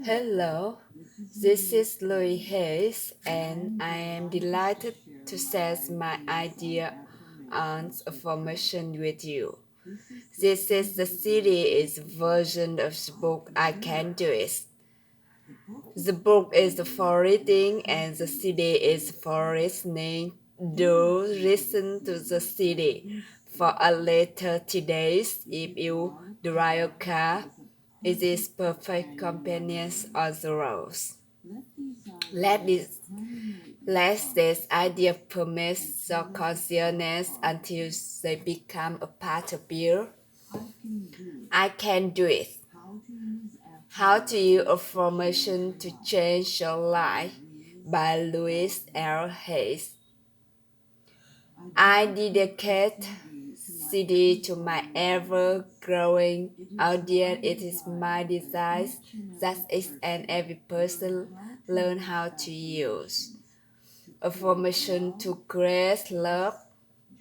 Hello, this is Louis Hayes, and I am delighted to share my idea on affirmation with you. This is the series version of the book I Can Do It. The book is for reading, and the CD is for listening. Do listen to the CD for a later today's if you drive your car. It is perfect companion on the roads. Let this idea permit your consciousness until they become a part of you. I can do it. How to use affirmation to change your life by Louis L. Hayes. I dedicate CD to my ever-growing audience. It is my desire that each and every person learn how to use affirmation to create love,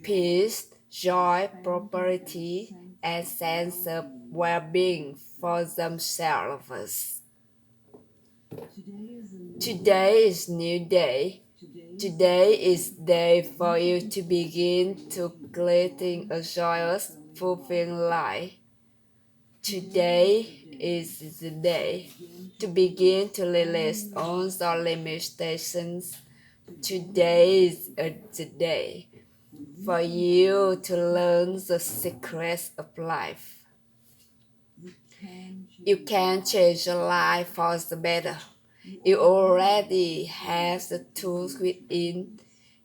peace, joy, prosperity, and sense of well-being for themselves. Today is new day. Today is day for you to begin to creating a joyous, fulfilling life. Today is the day to begin to release all your limitations. Today is the day for you to learn the secrets of life. You can change your life for the better. You already have the tools within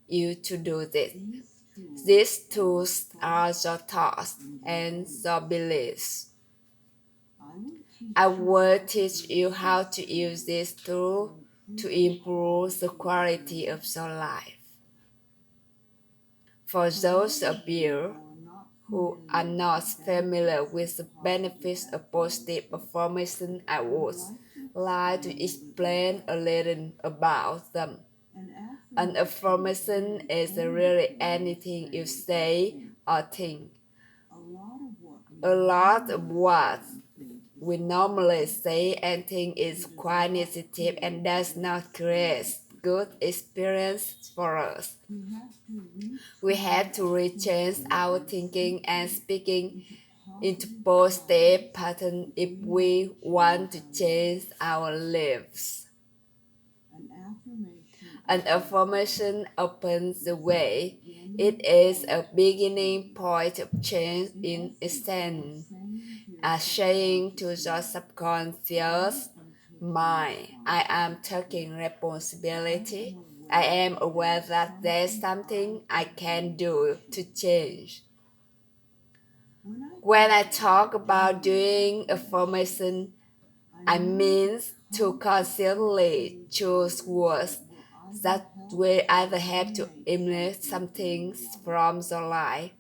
you to do this. These tools are your thoughts and your beliefs. I will teach you how to use this tool to improve the quality of your life. For those of you who are not familiar with the benefits of positive affirmation, I would like to explain a little about them. An affirmation is really anything you say or think. A lot of what we normally say and think is quite negative and does not create good experience for us. We have to rechange our thinking and speaking into positive pattern if we want to change our lives. An affirmation opens the way. It is a beginning point of change in essence, a saying to your subconscious mind, I am taking responsibility. I am aware that there's something I can do to change. When I talk about doing affirmation, I mean to consciously choose words that will either have to eliminate something from your life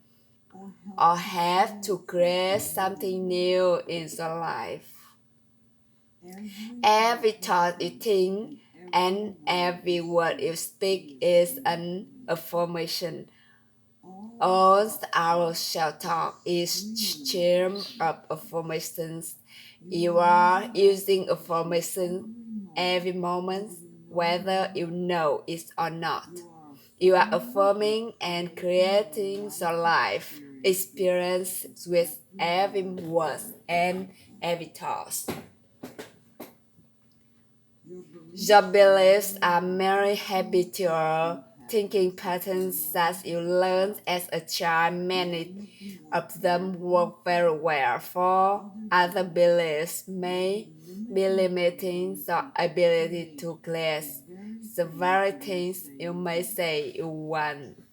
or have to create something new in your life. Every thought you think and every word you speak is an affirmation. All our self-talk is stream of affirmations. You are using affirmation every moment, whether you know it or not. You are affirming and creating your life experience with every word and every thought. Your beliefs are merely habitual thinking patterns that you learned as a child. Many of them work very well. For other beliefs may be limiting your ability to grasp the very things you may say you want.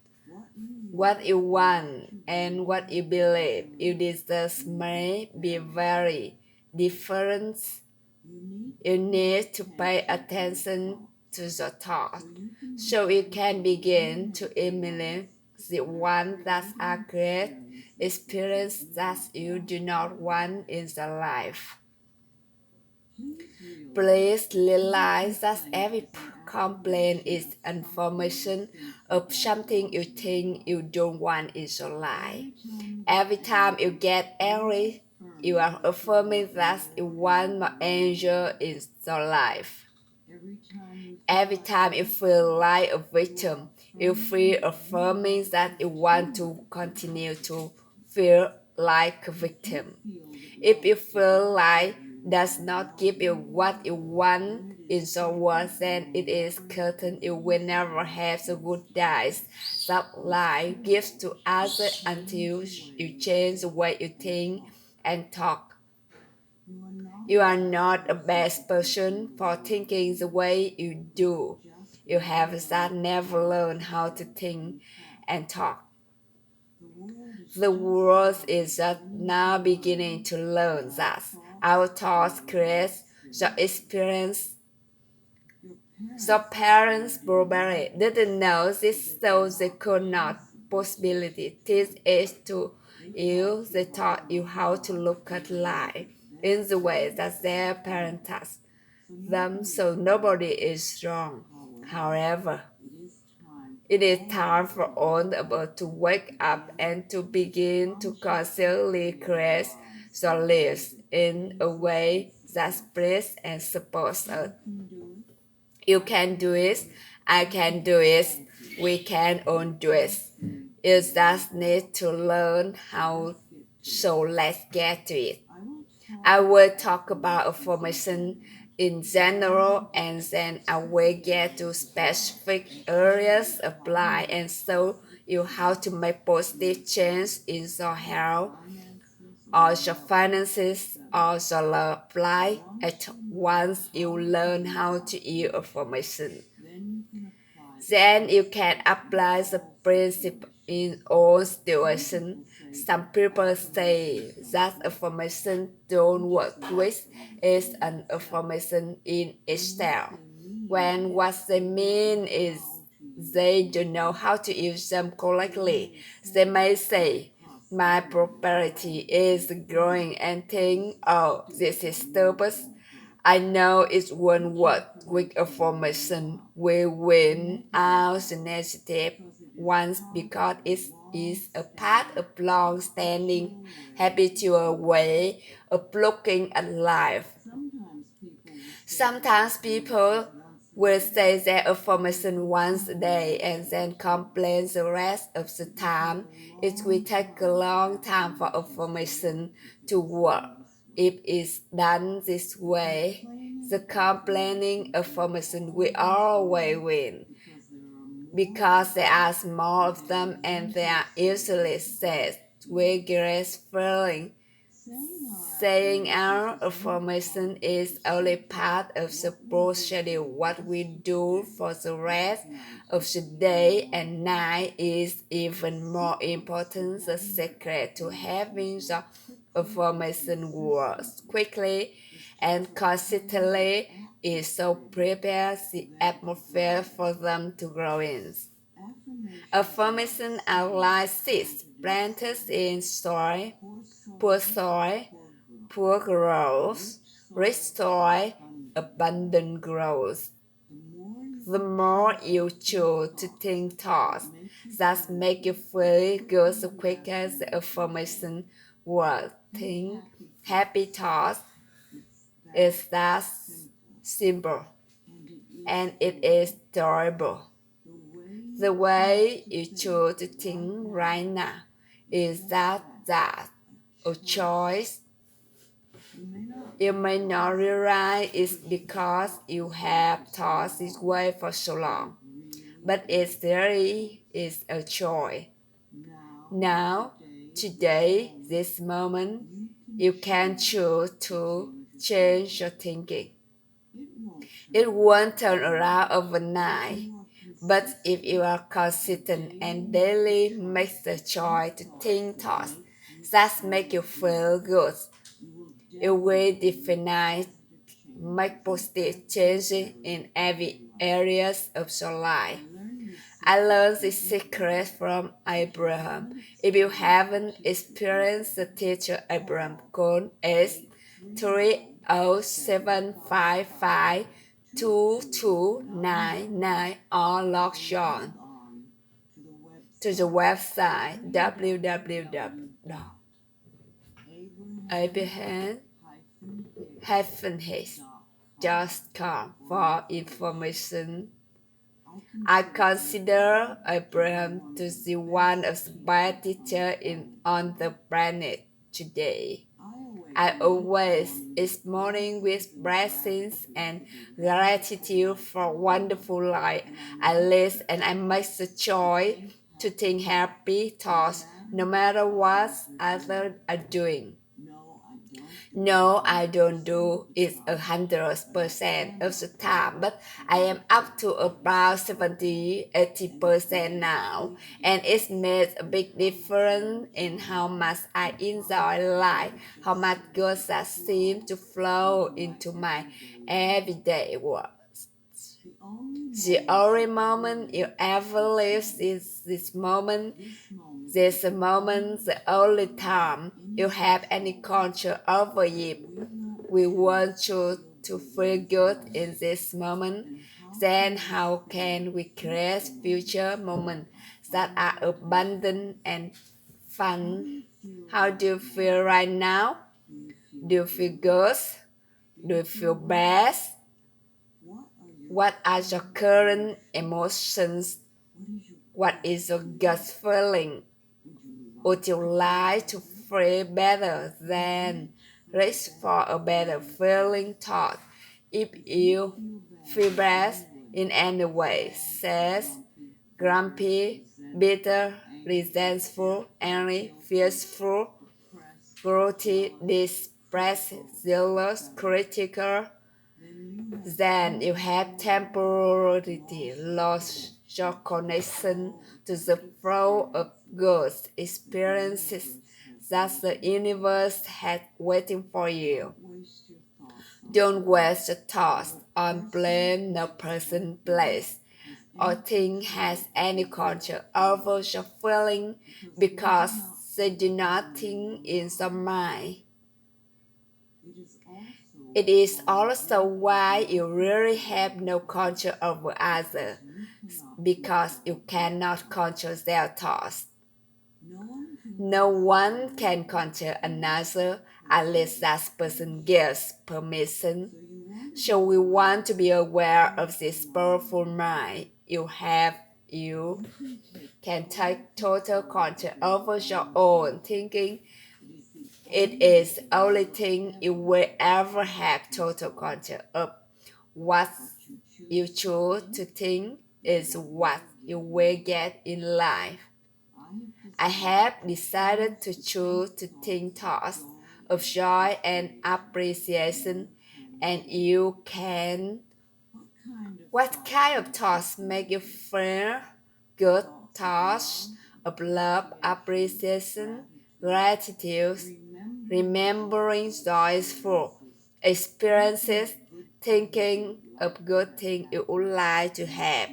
What you want and what you believe you deserve may be very different. You need to pay attention to your thoughts so you can begin to eliminate the ones that are great experience that you do not want in your life. Please realize that every complaint is information of something you think you don't want in your life. Every time you get angry, you are affirming that you want more anger in your life. Every time you feel like a victim, you feel affirming that you want to continue to feel like a victim. If you feel like does not give you what you want in your world, then it is certain you will never have the good days that life gives to others until you change the way you think and talk. You are not a bad person for thinking the way you do. You have just never learned how to think and talk. The world is just now beginning to learn that our thoughts create the experience. The parents probably didn't know this, so they could not possibly teach it to you. They taught you how to look at life in the way that their parents taught them, so nobody is wrong. However, it is time for all of us to wake up and to begin to consciously create our lives in a way that spreads and supports us. You can do it, I can do it, we can all do it. You just need to learn how, so let's get to it. I will talk about affirmation in general and then I will get to specific areas apply and show you how to make positive change in your health or your finances or your love life at once you learn how to use affirmation. Then you can apply the principle in all situations. Some people say that affirmation don't work, which is an affirmation in itself. When what they mean is they don't know how to use them correctly. They may say, my prosperity is growing and think, oh, this is stupid. I know it won't work with affirmation. We win out the negative ones because it is a part of long-standing habitual way of looking at life. Sometimes people will say their affirmation once a day and then complain the rest of the time. It will take a long time for affirmation to work. If it's done this way, the complaining affirmation will always win because there are more of them and they are usually said with great feeling. Saying our affirmation is only part of the procedure. What we do for the rest of the day and night is even more important. The secret to having the affirmation works quickly and consistently is to prepare the atmosphere for them to grow in. Affirmation are like seeds planted in soil, poor growth, rich soil, abundant growth. The more you choose to think thoughts that make you feel good, the quicker the affirmation will think happy thoughts is that simple and it is durable. The way you choose to think right now is that a choice. You may not realize it's because you have thought this way for so long, but it really is a choice. Now, today, this moment, you can choose to change your thinking. It won't turn around overnight, but if you are consistent and daily make the choice to think thoughts that make you feel good, it will definitely make positive changes in every areas of your life. I learned this secret from Abraham. If you haven't experienced the teacher Abraham, call is 307552299 or log on to the website www.abraham-hayes.com for information. I consider Abraham to be one of the best teachers on the planet today. I always is morning with blessings and gratitude for wonderful life I live, and I make the choice to think happy thoughts no matter what others are doing. No, I don't do it 100% of the time, but I am up to about 70-80% now, and it makes a big difference in how much I enjoy life, how much good that seems to flow into my everyday work. The only moment you ever live is this moment. This moment, the only time you have any control over it. We want you to feel good in this moment. Then how can we create future moments that are abundant and fun? How do you feel right now? Do you feel good? Do you feel bad? What are your current emotions? What is your gut feeling? Would you like to feel better than reach for a better feeling thought? If you feel bad in any way, sad, grumpy, bitter, resentful, angry, fearful, guilty, depressed, jealous, critical, then you have temporarily lost your connection to the flow of good experiences that the universe had waiting for you. Don't waste your thoughts on blame no person, place, or thing has any control over your feeling because they do not think in your mind. It is also why you really have no control over others, because you cannot control their thoughts. No one can control another unless that person gives permission. So we want to be aware of this powerful mind you have. You can take total control over your own thinking. It is the only thing you will ever have total control of. What you choose to think is what you will get in life. I have decided to choose to think thoughts of joy and appreciation, and you can. What kind of thoughts make you feel good? Thoughts of love, appreciation, gratitude, remembering joyful experiences, thinking of good things you would like to have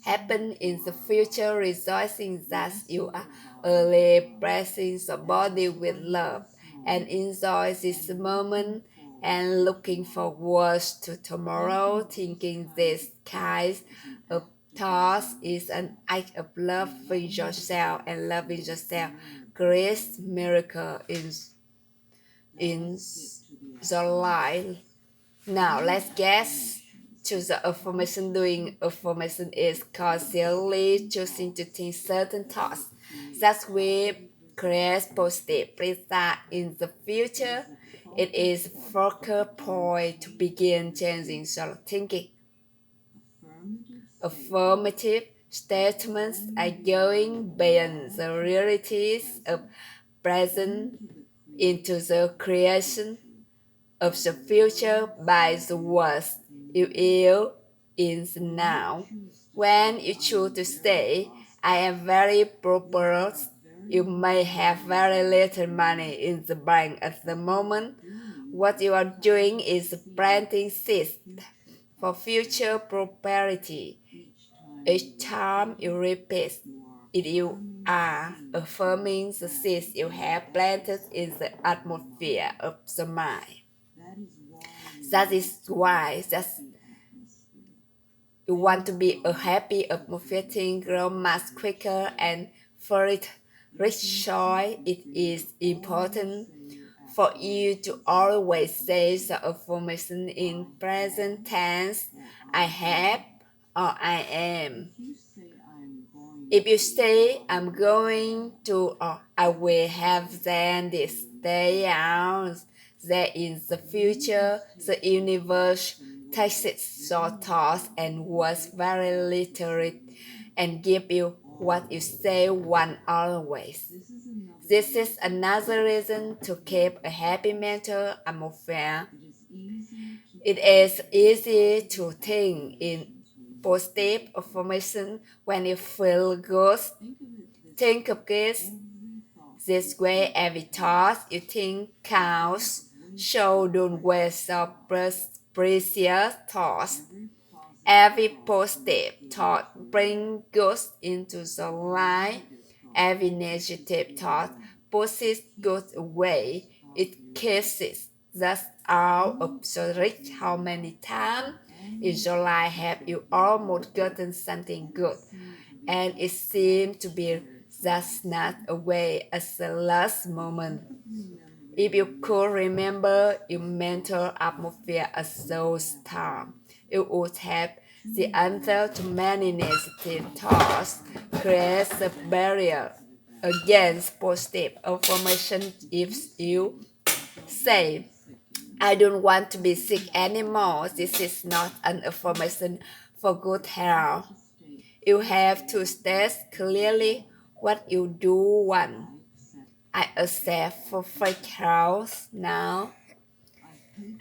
happen in the future, rejoicing that you are early blessing your body with love, and enjoy this moment and looking forward to tomorrow. Thinking this kind of thoughts is an act of loving yourself, and loving yourself creates miracle in your life. Now let's get to the affirmation. Doing affirmation is consciously choosing to think certain thoughts that will create positive result in the future. It is a focal point to begin changing your thinking. Affirmative statements are going beyond the realities of present into the creation of the future by the words you hear in the now. When you choose to say, I am very prosperous, you may have very little money in the bank at the moment. What you are doing is planting seeds for future prosperity. Each time you repeat it, you are affirming the seeds you have planted in the atmosphere of the mind. That is why you want to be a happy atmosphere grow much quicker and for it reach joy. It is important for you to always say the affirmation in present tense. I have or I am. If you say I'm going to or I will have, then this day out, there in the future, the universe takes your thoughts and words very literally and give you what you say one always. This is another reason to keep a happy mental atmosphere. It is easy to think in positive affirmation when you feel good. Think of this way every thought you think counts. So don't waste your precious thoughts. Every positive thought brings good into the light. Every negative thought pushes good away. It kisses thus out of the reach. How many times in your life have you almost gotten something good, and it seemed to be just not away at the last moment? If you could remember your mental atmosphere at those times, you would have the answer to many negative thoughts. Create a barrier against positive affirmation. If you say, I don't want to be sick anymore, this is not an affirmation for good health. You have to state clearly what you do want. I accept for fake health now.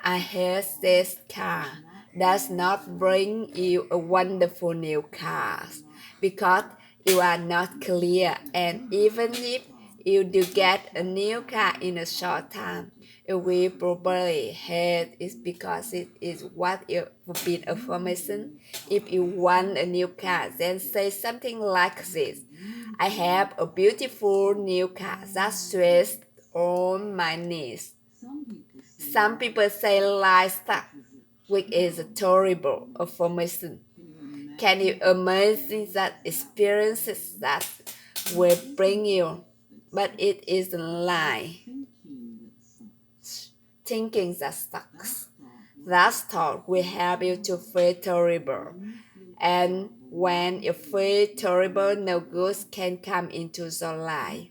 I hate this car. Does not bring you a wonderful new car because you are not clear, and even if you do get a new car in a short time, you will probably hate it because it is what you been affirmation. If you want a new car, then say something like this: I have a beautiful new car that suits all my needs. Some people say livestock, which is a terrible affirmation. Can you imagine that experiences that will bring you? But it is a lie. Thinking that sucks. That thought will help you to feel terrible. And when you feel terrible, no good can come into your life.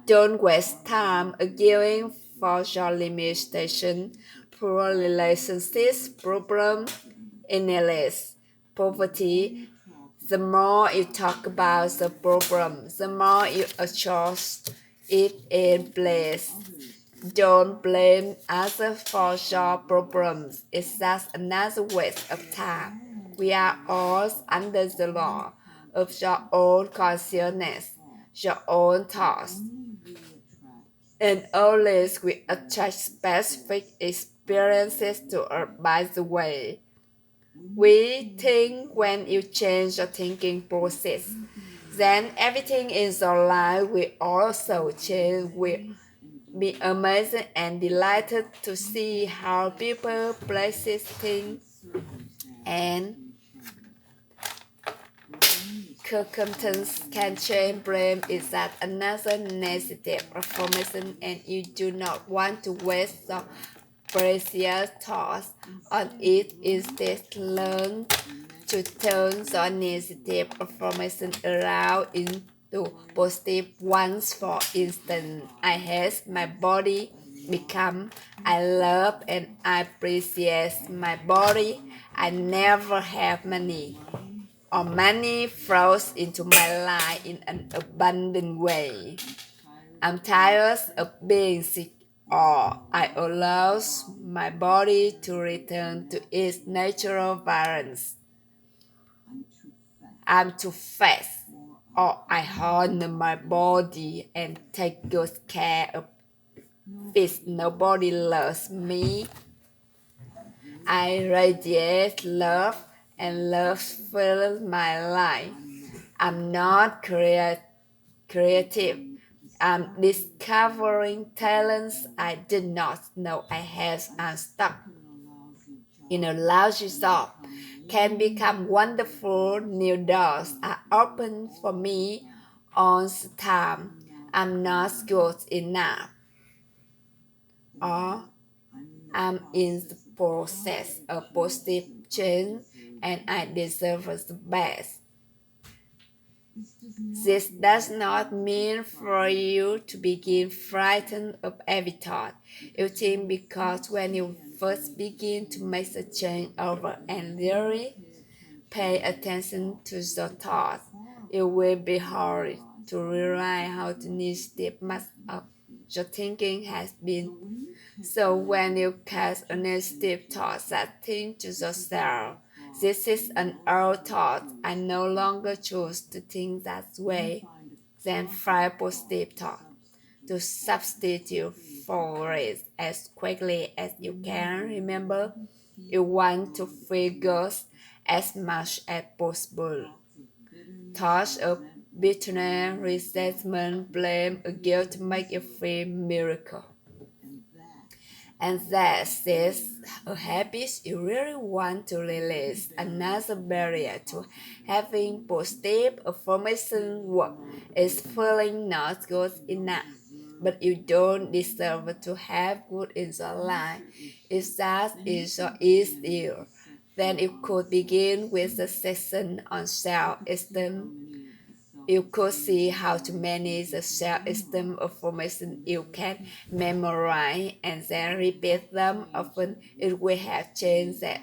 Don't waste time arguing for your limitation, poor relationships, problem, illness, poverty. The more you talk about the problem, the more you adjust it in place. Don't blame others for your problems. It's just another waste of time. We are all under the law of your own consciousness, your own thoughts. And always we attract specific experiences to us. By the way, we think when you change your thinking process, then everything in your life will also change. Will be amazed and delighted to see how people, places, things, and circumstances can change. Blame is that another negative affirmation, and you do not want to waste your precious thoughts on it. Instead, learn to turn your negative affirmation around into positive ones. For instance, I hate my body become I love and I appreciate my body. I never have money, or money flows into my life in an abundant way. I'm tired of being sick, or I allow my body to return to its natural balance. I'm too fat, or I honor my body and take good care of it. Nobody loves me. I radiate love and love fills my life. I'm not creative. I'm discovering talents I did not know I had. I'm stuck in a lousy shop can become wonderful. New doors are open for me all the time. I'm not good enough, or I'm in the process of positive change and I deserve the best. This does not mean for you to begin frightened of every thought you think, because when you first begin to make a change over and really pay attention to the thoughts, it will be hard to realize how tedious much of your thinking has been. So when you catch a negative thought that think to yourself, this is an old thought, I no longer choose to think that way, then find positive thought to substitute for it as quickly as you can. Remember, you want to feel good as much as possible. Thoughts of bitterness, resentment, blame, or guilt make you feel miracle. And that is a habit you really want to release. Another barrier to having positive affirmation work is feeling not good enough. But you don't deserve to have good in your life. If that is your issue, then you could begin with a session on self-esteem. You could see how to manage the self-esteem affirmation you can memorize and then repeat them often. It will have changed that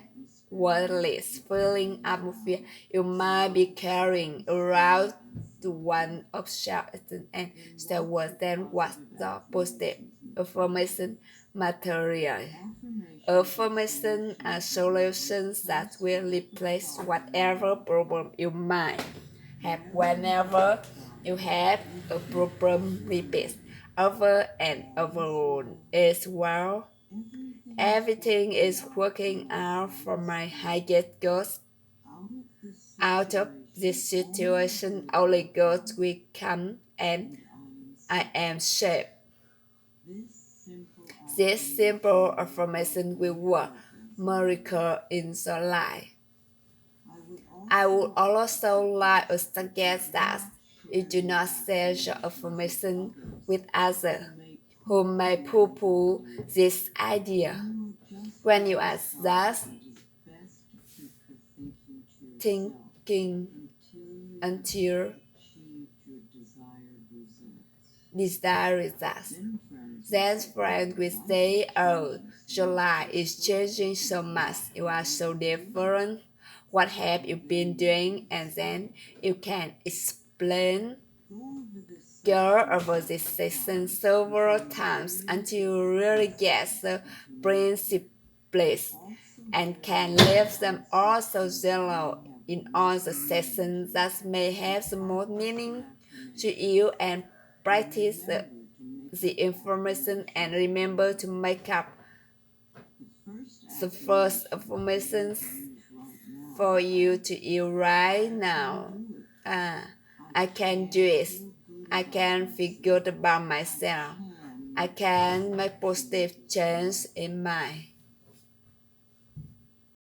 worthless feeling of fear you might be carrying around to one of self-esteem and self-worth. Then what's the positive affirmation material? Affirmation are solutions that will replace whatever problem you might have. Whenever you have a problem repeat over and over as well, everything is working out for my highest good. Out of this situation, only good will come, and I am safe. This simple affirmation will work miracle in your life. I would also like to suggest that you do not share your affirmation with others who may poo-poo this idea. When you are just thinking until desired results, then friends will say, "Oh, your life is changing so much. You are so different. What have you been doing?" And then you can explain go over this session several times until you really get the principles and can leave them also zero in all the sessions that may have the most meaning to you, and practice the information and remember to make up the first affirmations for you to you right now. I can do it. I can feel good about myself. I can make positive change in my